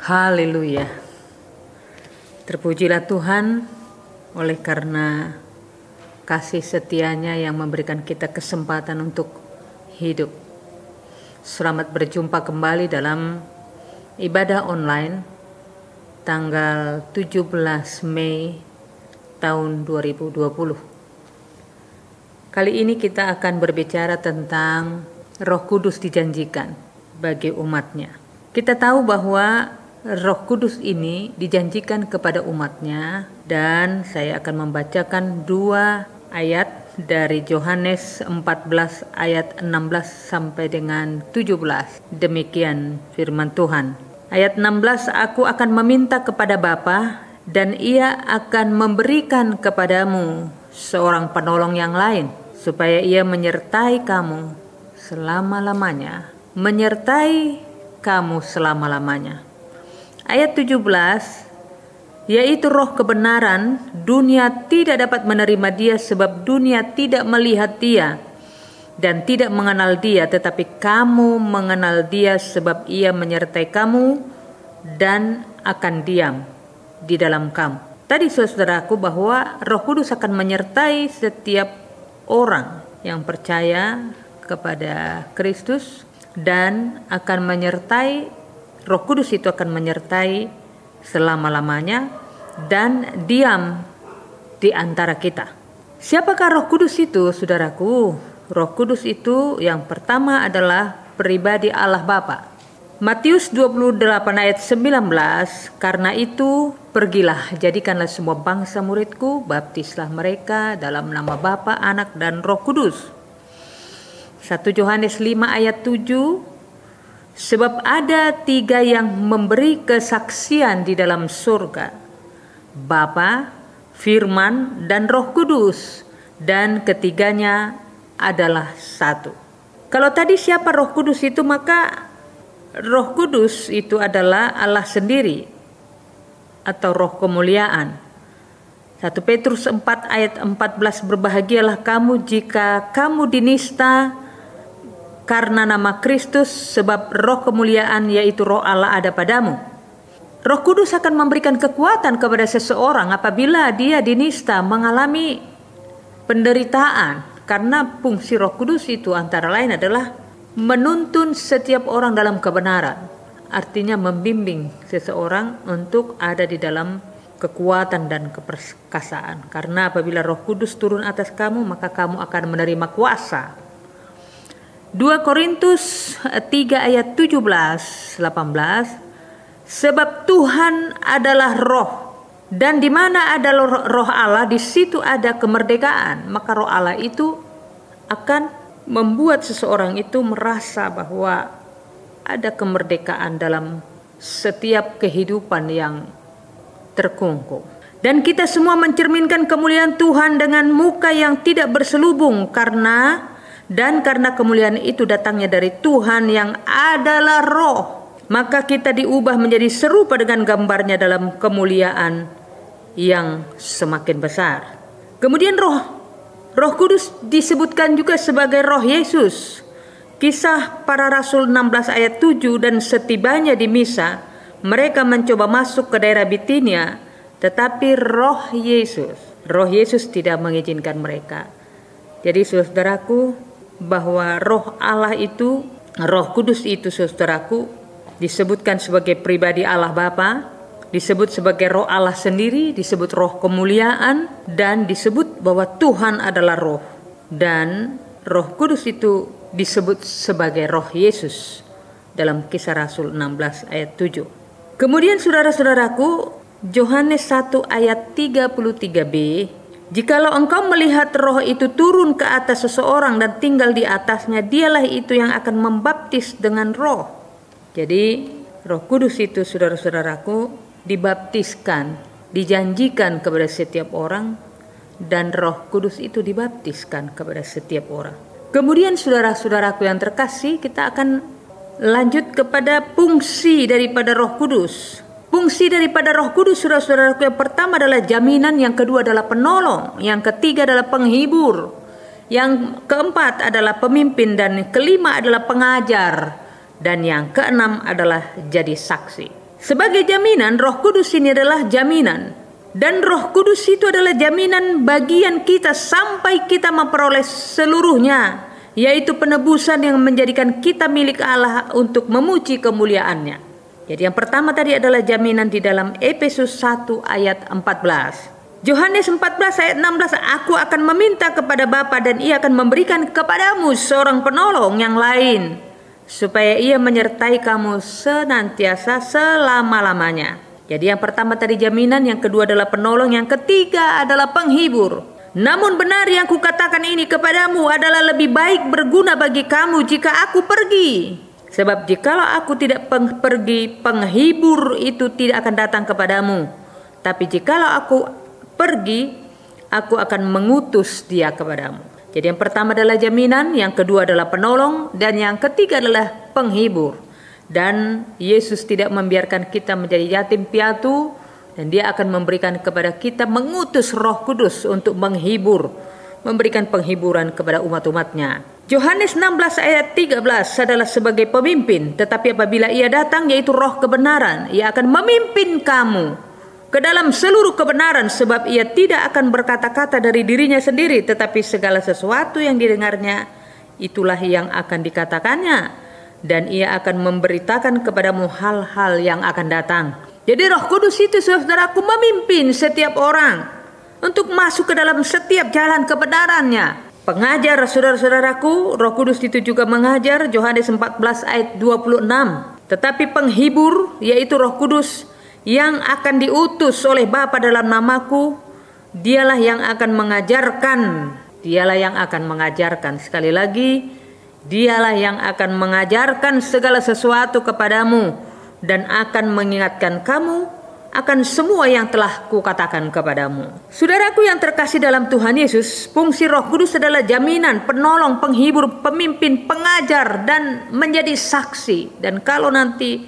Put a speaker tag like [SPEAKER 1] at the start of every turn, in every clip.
[SPEAKER 1] Haleluya. Terpujilah Tuhan oleh karena kasih setianya yang memberikan kita kesempatan untuk hidup. Selamat berjumpa kembali dalam ibadah online tanggal 17 Mei tahun 2020. Kali ini kita akan berbicara tentang Roh Kudus dijanjikan bagi umatnya. Kita tahu bahwa Roh Kudus ini dijanjikan kepada umatnya, dan saya akan membacakan 2 ayat dari Yohanes 14 ayat 16 sampai dengan 17. Demikian firman Tuhan. Ayat 16, aku akan meminta kepada Bapa dan ia akan memberikan kepadamu seorang penolong yang lain, supaya ia menyertai kamu selama-lamanya. Menyertai kamu selama-lamanya. Ayat 17, yaitu Roh kebenaran, dunia tidak dapat menerima dia sebab dunia tidak melihat dia dan tidak mengenal dia, tetapi kamu mengenal dia sebab ia menyertai kamu dan akan diam di dalam kamu. Tadi saudaraku bahwa Roh Kudus akan menyertai setiap orang yang percaya kepada Kristus, dan akan menyertai, Roh Kudus itu akan menyertai selama-lamanya dan diam di antara kita. Siapakah Roh Kudus itu, saudaraku? Roh Kudus itu yang pertama adalah pribadi Allah Bapa. Matius 28 ayat 19, karena itu pergilah, jadikanlah semua bangsa muridku, baptislah mereka dalam nama Bapa, Anak, dan Roh Kudus. 1 Yohanes 5 ayat 7, sebab ada 3 yang memberi kesaksian di dalam surga, Bapa, Firman, dan Roh Kudus, dan ketiganya adalah satu. Kalau tadi siapa Roh Kudus itu, maka Roh Kudus itu adalah Allah sendiri atau Roh kemuliaan. 1 Petrus 4 ayat 14, berbahagialah kamu jika kamu dinista karena nama Kristus, sebab Roh kemuliaan yaitu Roh Allah ada padamu. Roh Kudus akan memberikan kekuatan kepada seseorang apabila dia dinista, mengalami penderitaan, karena fungsi Roh Kudus itu antara lain adalah menuntun setiap orang dalam kebenaran. Artinya membimbing seseorang untuk ada di dalam kekuatan dan keperkasaan. Karena apabila Roh Kudus turun atas kamu, maka kamu akan menerima kuasa. 2 Korintus 3 ayat 17-18, sebab Tuhan adalah roh, dan di mana ada roh Allah, di situ ada kemerdekaan. Maka roh Allah itu akan membuat seseorang itu merasa bahwa ada kemerdekaan dalam setiap kehidupan yang terkungkung. Dan kita semua mencerminkan kemuliaan Tuhan dengan muka yang tidak berselubung, karena kemuliaan itu datangnya dari Tuhan yang adalah roh. Maka kita diubah menjadi serupa dengan gambarnya dalam kemuliaan yang semakin besar. Kemudian Roh Kudus disebutkan juga sebagai Roh Yesus. Kisah Para Rasul 16 ayat 7, dan setibanya di Misa, mereka mencoba masuk ke daerah Bitinia, tetapi Roh Yesus tidak mengizinkan mereka. Jadi saudaraku, bahwa Roh Allah itu, Roh Kudus itu saudaraku, disebutkan sebagai pribadi Allah Bapa, disebut sebagai Roh Allah sendiri, disebut Roh kemuliaan, dan disebut bahwa Tuhan adalah Roh. Dan Roh Kudus itu disebut sebagai Roh Yesus dalam Kisah Rasul 16 ayat 7. Kemudian saudara-saudaraku, Yohanes 1 ayat 33b, jikalau engkau melihat roh itu turun ke atas seseorang dan tinggal di atasnya, dialah itu yang akan membaptis dengan roh. Jadi Roh Kudus itu saudara-saudaraku dibaptiskan, dijanjikan kepada setiap orang, dan Roh Kudus itu dibaptiskan kepada setiap orang. Kemudian saudara-saudaraku yang terkasih, kita akan lanjut kepada fungsi daripada Roh Kudus. Fungsi daripada Roh Kudus, saudara-saudaraku, yang pertama adalah jaminan, yang kedua adalah penolong, yang ketiga adalah penghibur, yang keempat adalah pemimpin, dan kelima adalah pengajar, dan yang keenam adalah jadi saksi. Sebagai jaminan, Roh Kudus ini adalah jaminan. Dan Roh Kudus itu adalah jaminan bagian kita sampai kita memperoleh seluruhnya, yaitu penebusan yang menjadikan kita milik Allah untuk memuji kemuliaannya. Jadi yang pertama tadi adalah jaminan di dalam Efesus 1 ayat 14. Yohanes 14 ayat 16, aku akan meminta kepada Bapa dan ia akan memberikan kepadamu seorang penolong yang lain, supaya ia menyertai kamu senantiasa selama-lamanya. Jadi yang pertama tadi jaminan, yang kedua adalah penolong, yang ketiga adalah penghibur. Namun benar yang kukatakan ini kepadamu adalah lebih baik berguna bagi kamu jika aku pergi. Sebab jikalau aku tidak pergi, penghibur itu tidak akan datang kepadamu. Tapi jikalau aku pergi, aku akan mengutus dia kepadamu. Jadi yang pertama adalah jaminan, yang kedua adalah penolong, dan yang ketiga adalah penghibur. Dan Yesus tidak membiarkan kita menjadi yatim piatu, dan dia akan memberikan kepada kita, mengutus Roh Kudus untuk menghibur, memberikan penghiburan kepada umat-umatnya. Yohanes 16 ayat 13 adalah sebagai pemimpin, tetapi apabila ia datang, yaitu Roh kebenaran, ia akan memimpin kamu ke dalam seluruh kebenaran, sebab ia tidak akan berkata-kata dari dirinya sendiri, tetapi segala sesuatu yang didengarnya itulah yang akan dikatakannya, dan ia akan memberitakan kepadamu hal-hal yang akan datang. Jadi Roh Kudus itu, saudaraku, memimpin setiap orang untuk masuk ke dalam setiap jalan kebenarannya. Pengajar, saudara-saudaraku, Roh Kudus itu juga mengajar. Yohanes 14 ayat 26. Tetapi penghibur, yaitu Roh Kudus yang akan diutus oleh Bapa dalam namaku, dialah yang akan mengajarkan. Dialah yang akan mengajarkan. Sekali lagi, dialah yang akan mengajarkan segala sesuatu kepadamu dan akan mengingatkan kamu akan semua yang telah kukatakan kepadamu. Saudaraku yang terkasih dalam Tuhan Yesus, fungsi Roh Kudus adalah jaminan, penolong, penghibur, pemimpin, pengajar, dan menjadi saksi. Dan kalau nanti,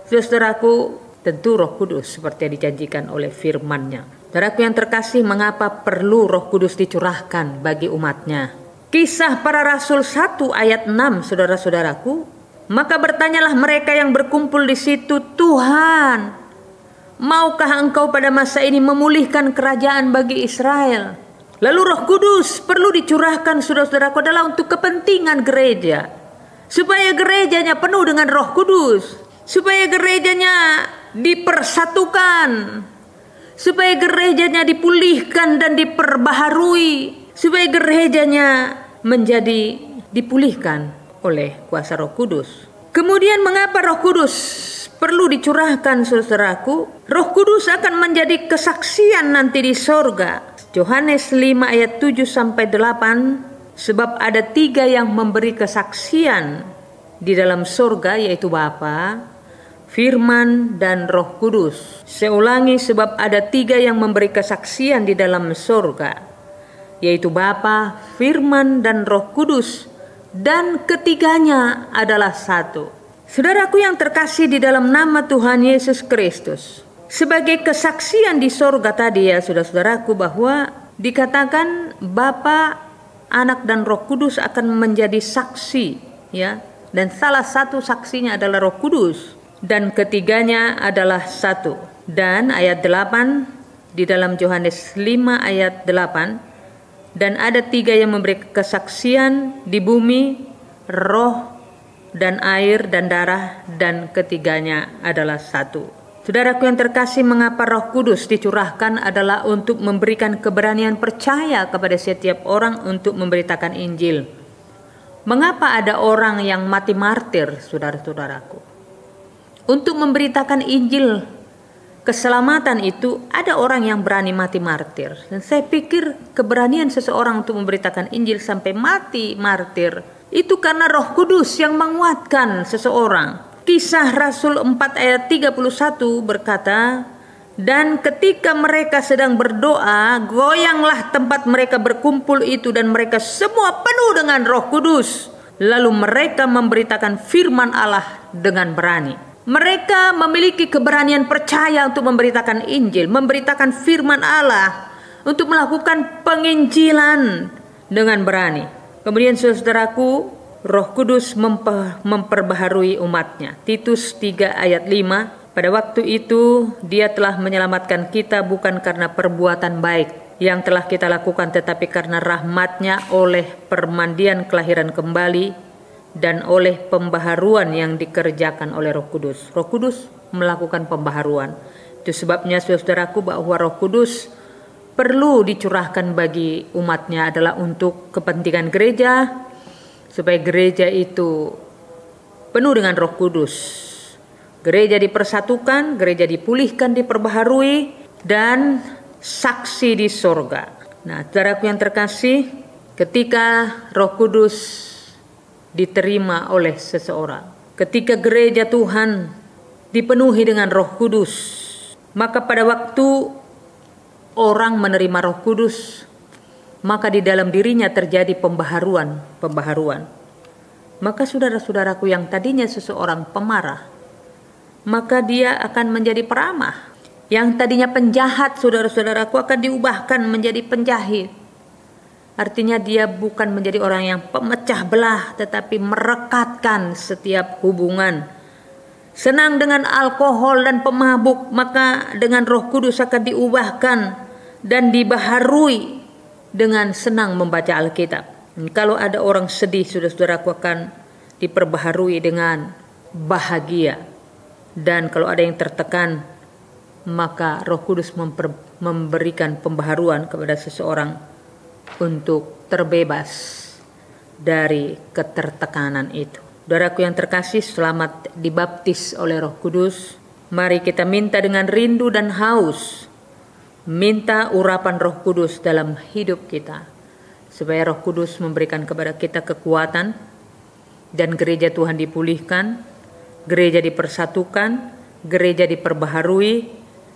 [SPEAKER 1] saudaraku, tentu Roh Kudus seperti yang dijanjikan oleh firman-Nya. Saudaraku yang terkasih, mengapa perlu Roh Kudus dicurahkan bagi umatnya? Kisah Para Rasul 1 ayat 6, saudara-saudaraku. Maka bertanyalah mereka yang berkumpul di situ, Tuhan, maukah engkau pada masa ini memulihkan kerajaan bagi Israel? Lalu Roh Kudus perlu dicurahkan, saudara-saudaraku, adalah untuk kepentingan gereja. Supaya gerejanya penuh dengan Roh Kudus. Supaya gerejanya dipersatukan. Supaya gerejanya dipulihkan dan diperbaharui. Supaya gerejanya menjadi dipulihkan oleh kuasa Roh Kudus. Kemudian mengapa Roh Kudus perlu dicurahkan, saudaraku? Roh Kudus akan menjadi kesaksian nanti di sorga. Yohanes 5 ayat 7 sampai 8. Sebab ada 3 yang memberi kesaksian di dalam sorga, yaitu Bapa, Firman, dan Roh Kudus. Saya ulangi, sebab ada 3 yang memberi kesaksian di dalam sorga, yaitu Bapa, Firman, dan Roh Kudus, dan ketiganya adalah satu. Saudaraku yang terkasih di dalam nama Tuhan Yesus Kristus, sebagai kesaksian di sorga tadi, ya saudara-saudaraku, bahwa dikatakan Bapa, Anak, dan Roh Kudus akan menjadi saksi, ya, dan salah satu saksinya adalah Roh Kudus, dan ketiganya adalah satu. Dan ayat 8 di dalam Yohanes 5 ayat 8, dan ada 3 yang memberi kesaksian di bumi, roh, dan air, dan darah, dan ketiganya adalah satu. Saudaraku yang terkasih, mengapa Roh Kudus dicurahkan adalah untuk memberikan keberanian percaya kepada setiap orang untuk memberitakan Injil. Mengapa ada orang yang mati martir, saudara-saudaraku? Untuk memberitakan Injil keselamatan itu, ada orang yang berani mati martir. Dan saya pikir keberanian seseorang untuk memberitakan Injil sampai mati martir itu karena Roh Kudus yang menguatkan seseorang. Kisah Rasul 4 ayat 31 berkata, dan ketika mereka sedang berdoa, goyanglah tempat mereka berkumpul itu, dan mereka semua penuh dengan Roh Kudus. Lalu mereka memberitakan firman Allah dengan berani. Mereka memiliki keberanian percaya untuk memberitakan Injil, memberitakan firman Allah, untuk melakukan penginjilan dengan berani. Kemudian saudaraku, Roh Kudus memperbaharui umatnya. Titus 3 ayat 5, Pada waktu itu Dia telah menyelamatkan kita bukan karena perbuatan baik yang telah kita lakukan, tetapi karena rahmat-Nya oleh permandian kelahiran kembali dan oleh pembaharuan yang dikerjakan oleh Roh Kudus. Roh Kudus melakukan pembaharuan. Itu sebabnya saudaraku bahwa Roh Kudus perlu dicurahkan bagi umatnya adalah untuk kepentingan gereja, supaya gereja itu penuh dengan Roh Kudus. Gereja dipersatukan, gereja dipulihkan, diperbaharui, dan saksi di sorga. Nah, saudaraku yang terkasih, ketika Roh Kudus diterima oleh seseorang, ketika gereja Tuhan dipenuhi dengan Roh Kudus, maka pada waktu orang menerima Roh Kudus, maka di dalam dirinya terjadi pembaharuan. Maka saudara-saudaraku yang tadinya seseorang pemarah, maka dia akan menjadi peramah. Yang tadinya penjahat, saudara-saudaraku, akan diubahkan menjadi penjahit. Artinya dia bukan menjadi orang yang pemecah belah, tetapi merekatkan setiap hubungan. Senang dengan alkohol dan pemabuk, maka dengan Roh Kudus akan diubahkan dan dibaharui dengan senang membaca Alkitab. Kalau ada orang sedih, saudara-saudaraku, akan diperbaharui dengan bahagia. Dan kalau ada yang tertekan, maka Roh Kudus memberikan pembaharuan kepada seseorang untuk terbebas dari ketertekanan itu. Saudaraku yang terkasih, selamat dibaptis oleh Roh Kudus. Mari kita minta dengan rindu dan haus, minta urapan Roh Kudus dalam hidup kita, supaya Roh Kudus memberikan kepada kita kekuatan dan gereja Tuhan dipulihkan, gereja dipersatukan, gereja diperbaharui,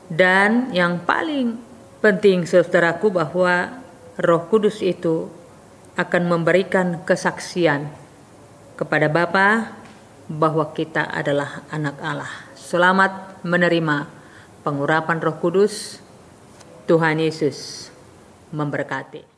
[SPEAKER 1] dan yang paling penting saudaraku bahwa Roh Kudus itu akan memberikan kesaksian kepada Bapa bahwa kita adalah anak Allah. Selamat menerima pengurapan Roh Kudus. Tuhan Yesus memberkati.